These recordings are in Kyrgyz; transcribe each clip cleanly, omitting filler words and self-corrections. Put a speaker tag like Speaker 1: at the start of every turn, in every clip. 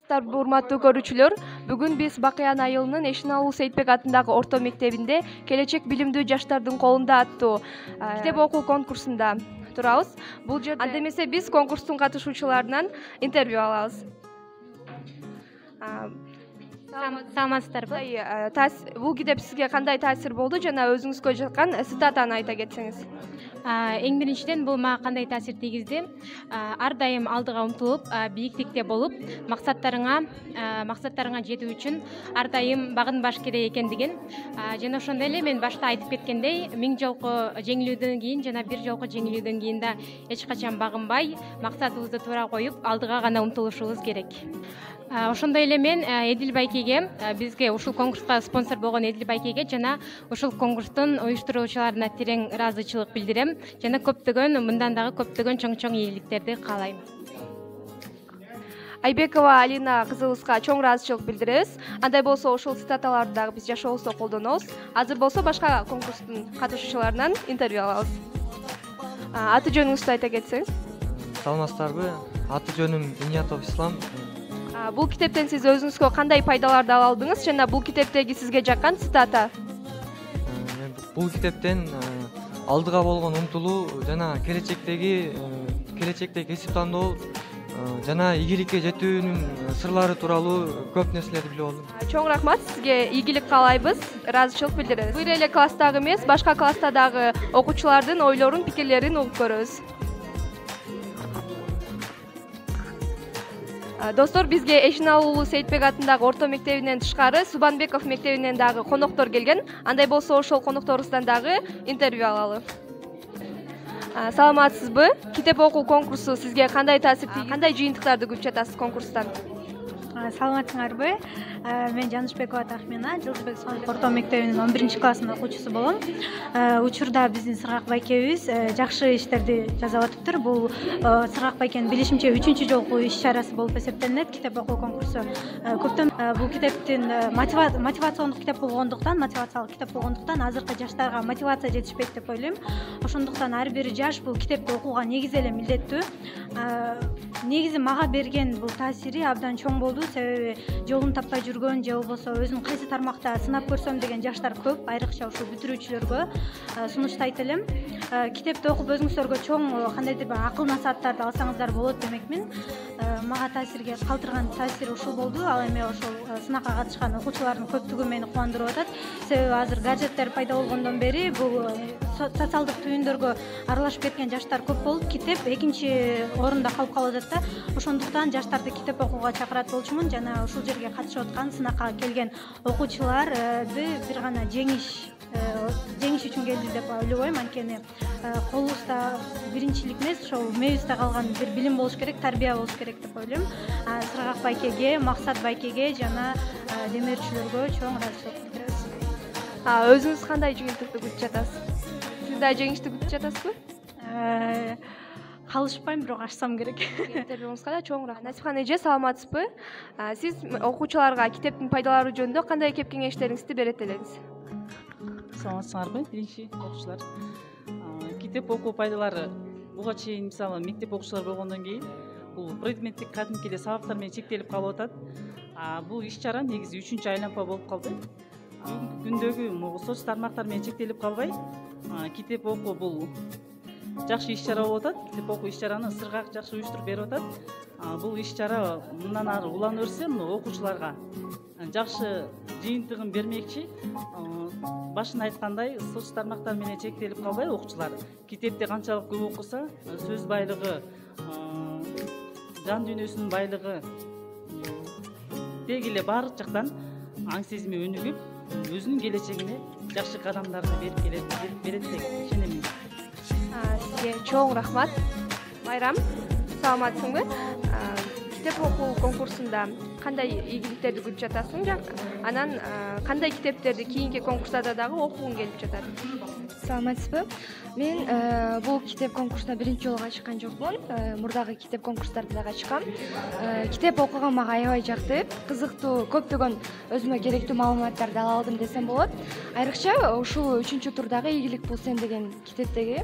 Speaker 1: Урматтуу көрүүчүлөр, бүгүн биз Бакыян айылынын Эшинаулуу Сейитбек атындагы орто мектебинде келечек билимдүү жаштардын колунда аттуу китеп окуу конкурсунда турабыз. Бул жерде анда эмесе биз конкурстун катышуучуларынан интервью алабыз.
Speaker 2: Саламатсыздарбы?
Speaker 1: Бул китеп сизге кандай таасир болду жана өзүңүзгө жаккан цитатаны айта кетсеңиз.
Speaker 2: Эң биринчиден бул мага кандай таасир тийгизди? Ар дайым алдыга умтулуп, бийиктикте болуп, максаттарыңа жетүү үчүн ар дайым багынбаш керек экендигин жана ошондой эле мен башта айтып кеткендей, 1000 жолку жеңилүүдөн кийин жана бир жолку жеңилүүдөн кийин да эч качан багынбай, максатыбызды туура коюп, алдыга гана умтулушубуз керек. Ошондой эле мен Эдил Байкеге, бизге ушул конкурска спонсор болгон Эдил Байкеге жана ушул конкурстун уюштуруучуларына терең ыраазычылык билдирем жана мындан дагы көптөгөн чоң ийгиликтерди каалайм.
Speaker 1: Айбекова Алина кызыбызга чоң ыраазычылык билдиребиз. Андай болсо ошол цитаталарды дагы биз жашообузда колдонобуз. Азыр болсо башка конкурстун катышуучуларынан интервью алабыз. Аты жөнүңүздү айта кетсеңиз.
Speaker 3: Саламатсыздарбы? Аты жөнүм Иниятов Ислам.
Speaker 1: Бул китептен сиз өзүңүзгө кандай пайдаларды ала алдыңыз жана бул китептеги сизге жаккан цитата?
Speaker 3: Бул китептен алдыга болгон умтулуу жана келечектеги кесип тандоо жана ийгиликке жетүүнүн сырлары тууралуу көп нерселерди билип алдым.
Speaker 1: Чоң рахмат, сизге ийгилик каалайбыз, ыраазычылык билдиребиз. Бир эле класстагы эмес, башка класста дагы окуучулардын ойлорун, пикирлерин угуп көрөбүз. Достор, бизге Эшинаулуу Сейитбек атындагы орто мектебинен тышкары Субанбеков мектебинен дагы коноктор келген. Андай болсо ошол конокторубуздан дагы интервью алалы. Саламатсызбы? Китеп окуу конкурсу сизге кандай таасир тийгизди? Кандай жыйынтыктарды күтүп жатасыз конкурстан?
Speaker 4: Саламатсыңарбы? Мен Жанышбекова Тахмина, Жылдызбек орто мектебинин 11 классынын окуучусу болом. Учурда биздин Сыргак Байкебиз жакшы иштерди жасап атыптыр. Бул Сыргак Байкенин билишимче 3-чү жолку иш-чарасы болуп эсептелинет, китеп окуу конкурсу. Көптөн бул китептин мотивациондук китеп мотивациялык китеп болгондуктан азыркы жаштарга мотивация жетишпейт деп ойлойм. Ошондуктан ар бир жаш бул китепти окууга негизи эле милдеттүү. Негизи мага берген бул таасири абдан чоң болду, себеби жолун таппай жүргөн же болбосо өзүн кайсы тармакта сынап көрсөм деген жаштар көп, айрыкча ушул бүтүрүүчүлөргө сунуштайт элем. Китепти окуп өзүңүздөргө чоң кандайдыр бир акыл насааттарды алсаңыздар болот демекмин. Мага таасирге калтырган таасир ушул болду. Ал эми ошол сынакка катышкан окуучулардын көптүгү мени кубандырып атат. Себеби азыр гаджеттер пайда болгондон бери бул социалдык түйүндөргө аралашып кеткен жаштар көп болуп, китеп экинчи орунда калып атат да. Ошондуктан жаштарды китеп окууга чакырат болчумун жана ушул жерге катышып аткан сынакка келген окуучуларды бир гана жеңиш үчүн келди деп ойлобойм. Анткени колубузда биринчилик эмес, ошол мээбизде калган бир билим болуш керек, тарбия болуш керек деп ойлойм. Сыргак Байкеге, Максат Байкеге жана демирчилерге чоң ыраазычылык билдиребиз.
Speaker 1: Өзүңүз кандай жыйынтыкты күтүп жатасыз? Сиз да жеңишти күтүп жатасызбы?
Speaker 4: Калышпайм, бирок ашсам керек.
Speaker 1: Интервьюңузга да чоң рахмат. Насипхан эже, саламатсызбы? Сиз окуучуларга китептин пайдалары жөнүндө кандай кеп кеңештериңизди берет элеңиз?
Speaker 5: Саламатсыңарбы, биринчи окуучулар? Китеп окуу пайдалары буга чейин мисалы мектеп окуучулар болгондон кийин бул предметтик кадимкидей сабактар менен чектелип калып атат. Бул иш-чара негизи 3-чү айлампа болуп калды. Күндөгү соц тармактар менен чектелип калбай, китеп окуу бул жакшы иш-чара болуп атат. Китеп окуу иш-чараны Сыргак жакшы уюштуруп берип атат. Бул иш-чара мындан ары улана берсе, окуучуларга жакшы жыйынтыгын бермекчи. Башын айткандай, соц тармактар менен чектелип калбай, окуучулар китепти канчалык көп окуса, сөз байлыгы, жан дүйнөсүнүн байлыгы деги эле баардык жактан аң сезими өнүгүп, өзүнүн келечегине жакшы кадамдарды берет деп ишенем.
Speaker 1: Сизге чоң рахмат. Майрам, саламатсыңбы? Китеп окуу конкурсунда кандай ийгиликтерди күтүп жатасың? Анан кандай китептерди кийинки конкурстарда дагы окугуң келип жатат? саламатсызбы? Мен бул китеп конкурсуна биринчи жолу катышкан жокмун. Мурдагы китеп конкурстарда да катышкам. Китеп окуган мага аябай жакты. Кызыктуу, көптөгөн өзүмө керектүү маалыматтарды ала алдым десем болот. Айрыкча ушул 3-турдагы ийгилик бул сен деген китептеги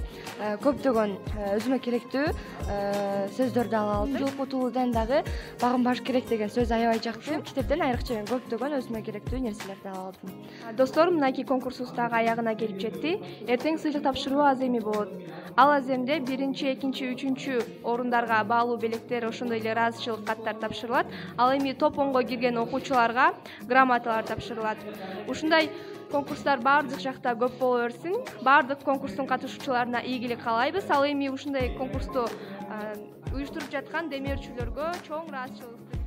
Speaker 1: көптөгөн өзүмө керектүү сөздөрдү ала алдым. Жолку туулуудан дагы багынбаш керек деген сөз аябай жакты. Китептен айрыкча мен көптөгөн өзүмө керектүү нерселерди ала алдым. Достор, мынакей конкурсубуз дагы аягына келип жетти. Эртең сыйлык тапшыруу аз эми болот. Ал аз эмде 1-2, 3 орундарга баалуу белектер, ошондой эле ыраазычылык каттар тапшырылат. Ал эми топ 10го кирген окуучуларга грамоталар тапшырылат. Ушундай конкурстар баардык жакта көп боло берсин. Баардык конкурстун катышуучуларына ийгилик каалайбыз. Ал эми ушундай конкурсту уюштуруп жаткан демөөрчүлөргө чоң ыраазычылык